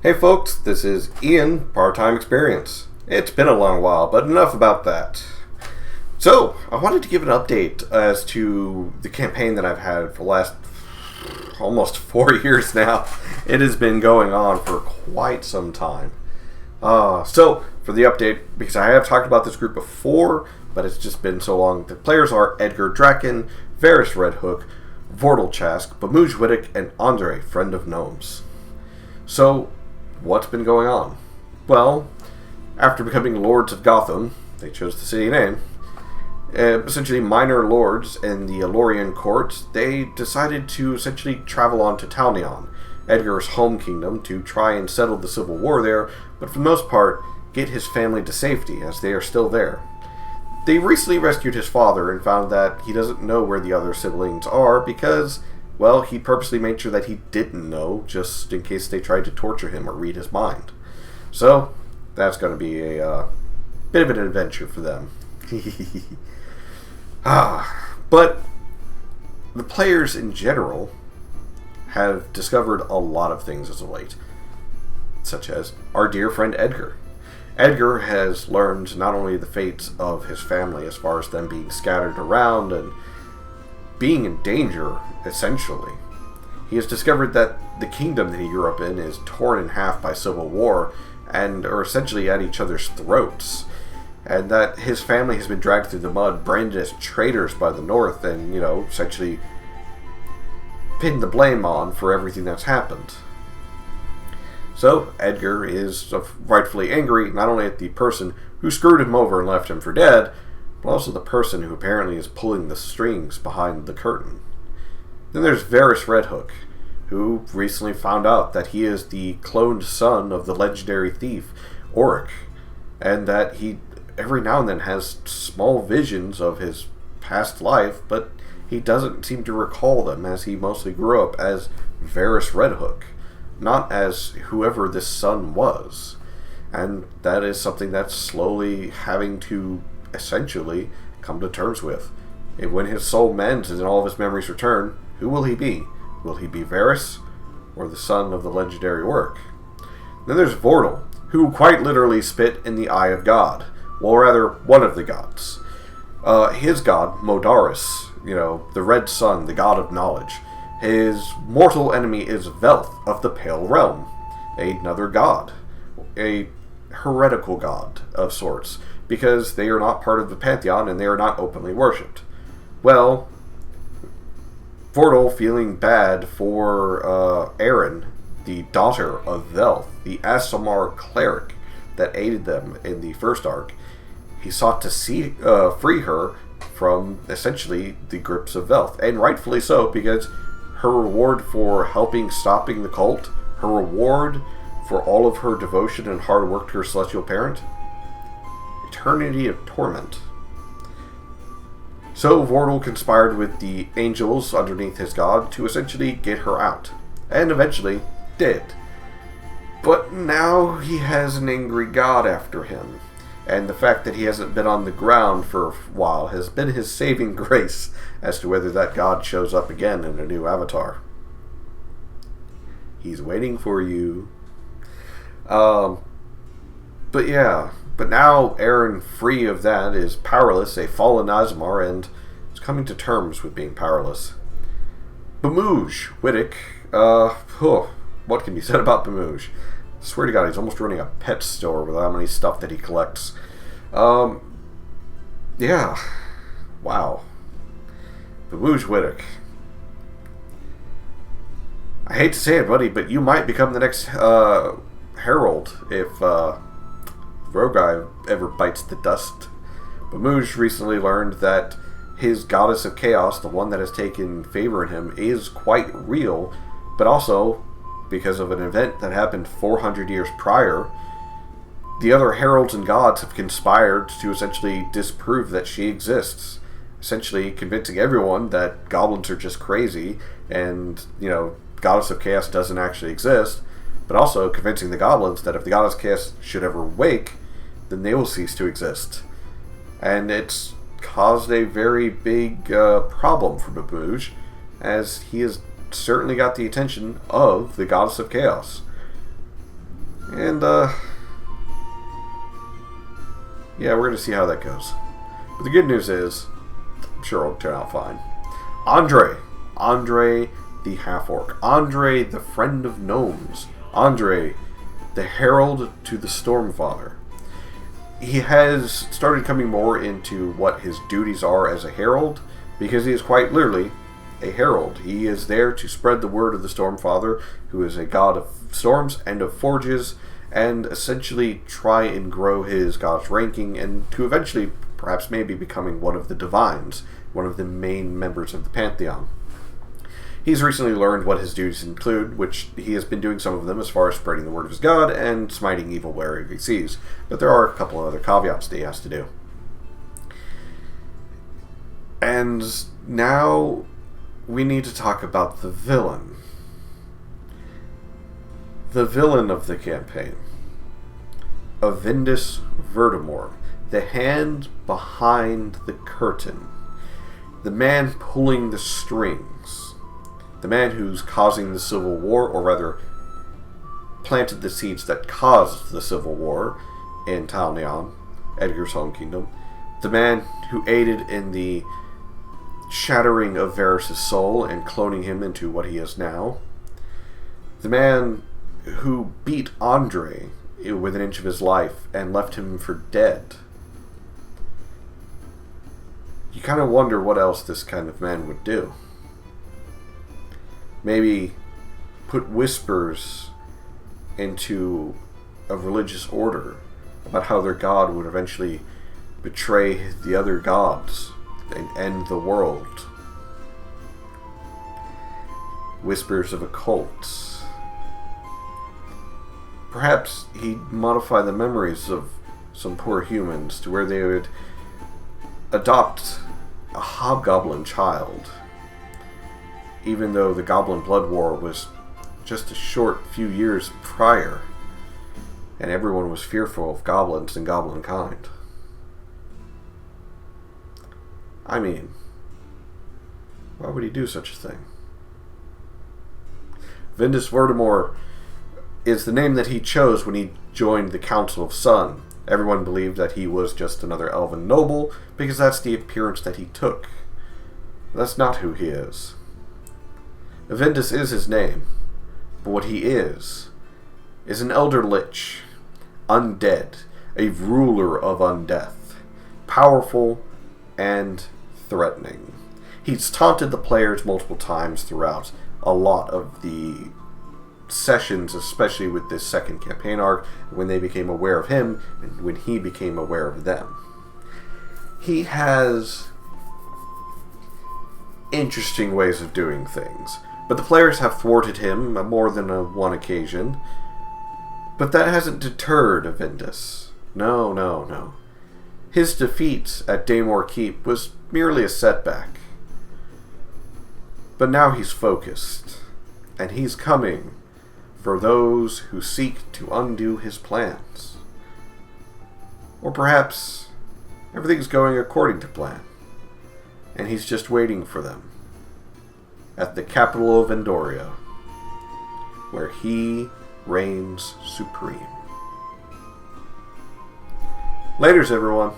Hey folks, this is Ian, Part-Time Experience. It's been a long while, but enough about that. So, I wanted to give an update as to the campaign that I've had for the last almost 4 years now. It has been going on for quite some time. So, for the update, because I have talked about this group before, but it's just been so long, the players are Edgar Draken, Varys Redhook, Vortal Chask, Bamuj Wittick, and Andre, Friend of Gnomes. So, what's been going on? Well, after becoming Lords of Gotham, they chose the city name, essentially minor lords in the Elorian court, they decided to essentially travel on to Talnion, Edgar's home kingdom, to try and settle the civil war there, but for the most part, get his family to safety, as they are still there. They recently rescued his father and found that he doesn't know where the other siblings are because, well, he purposely made sure that he didn't know, just in case they tried to torture him or read his mind. So, that's going to be a bit of an adventure for them. But the players in general have discovered a lot of things as of late, such as our dear friend Edgar. Edgar has learned not only the fates of his family as far as them being scattered around and being in danger, essentially. He has discovered that the kingdom that he grew up in is torn in half by civil war and are essentially at each other's throats. And that his family has been dragged through the mud, branded as traitors by the North, and, essentially pinned the blame on for everything that's happened. So, Edgar is rightfully angry, not only at the person who screwed him over and left him for dead, but also the person who apparently is pulling the strings behind the curtain. Then there's Varys Redhook, who recently found out that he is the cloned son of the legendary thief, Oric, and that he every now and then has small visions of his past life, but he doesn't seem to recall them, as he mostly grew up as Varys Redhook, not as whoever this son was. And that is something that's slowly having to essentially come to terms with. And when his soul mends and all of his memories return, who will he be? Will he be Varys, or the son of the legendary Oric? Then there's Vortal, who quite literally spit in the eye of God. Well, rather, one of the gods. His god, Modaris, the Red Sun, the god of knowledge. His mortal enemy is Velth of the Pale Realm, another god. A heretical god of sorts, because they are not part of the pantheon and they are not openly worshipped. Well, Vortal, feeling bad for Erin, the daughter of Velth, the Asimar cleric that aided them in the first arc, he sought to free her from essentially the grips of Velth, and rightfully so, because her reward for helping stopping the cult, her reward for all of her devotion and hard work to her celestial parent, eternity of torment. So Vortal conspired with the angels underneath his god to essentially get her out, and eventually did. But now he has an angry god after him, and the fact that he hasn't been on the ground for a while has been his saving grace as to whether that god shows up again in a new avatar. He's waiting for you. But now Aaron, free of that, is powerless, a fallen Asimar, and is coming to terms with being powerless. Bamuj Wittick, what can be said about Bamuj? I swear to God, he's almost running a pet store with how many stuff that he collects. Wow. Bamuj Wittick. I hate to say it, buddy, but you might become the next Herald if Rogai ever bites the dust. Bamuj recently learned that his goddess of chaos, the one that has taken favor in him, is quite real, but also, because of an event that happened 400 years prior, the other heralds and gods have conspired to essentially disprove that she exists, essentially convincing everyone that goblins are just crazy and, Goddess of Chaos doesn't actually exist, but also convincing the goblins that if the Goddess of Chaos should ever wake, then they will cease to exist. And it's caused a very big problem for Babuj, as he has certainly got the attention of the Goddess of Chaos. And, yeah, we're going to see how that goes. But the good news is, I'm sure it'll turn out fine. Andre the half-orc. Andre the friend of gnomes. Andre the herald to the Stormfather. He has started coming more into what his duties are as a herald, because he is quite literally a herald. He is there to spread the word of the Stormfather, who is a god of storms and of forges, and essentially try and grow his god's ranking, and to eventually perhaps maybe becoming one of the divines, one of the main members of the Pantheon. He's recently learned what his duties include, which he has been doing some of them as far as spreading the word of his god and smiting evil wherever he sees. But there are a couple of other caveats that he has to do. And now we need to talk about the villain. The villain of the campaign. Avindus Verdemore. The hand behind the curtain. The man pulling the strings. The man who's causing the Civil War, or rather, planted the seeds that caused the Civil War in Talneon, Edgar's home kingdom. The man who aided in the shattering of Varys' soul and cloning him into what he is now. The man who beat Andre with an inch of his life and left him for dead. You kind of wonder what else this kind of man would do. Maybe put whispers into a religious order about how their god would eventually betray the other gods and end the world. Whispers of occults. Perhaps he'd modify the memories of some poor humans to where they would adopt a hobgoblin child, even though the Goblin Blood War was just a short few years prior, and everyone was fearful of goblins and goblin kind. I mean, why would he do such a thing? Avindus Verdemore is the name that he chose when he joined the Council of Sun. Everyone believed that he was just another elven noble, because that's the appearance that he took. But that's not who he is. Avindus is his name, but what he is an elder lich, undead, a ruler of undeath, powerful and threatening. He's taunted the players multiple times throughout a lot of the sessions, especially with this second campaign arc, when they became aware of him and when he became aware of them. He has interesting ways of doing things, but the players have thwarted him on more than one occasion. But that hasn't deterred Avindus. No. His defeat at Daymore Keep was merely a setback. But now he's focused, and he's coming for those who seek to undo his plans. Or perhaps everything's going according to plan, and he's just waiting for them at the capital of Endoria, where he reigns supreme. Laters, everyone.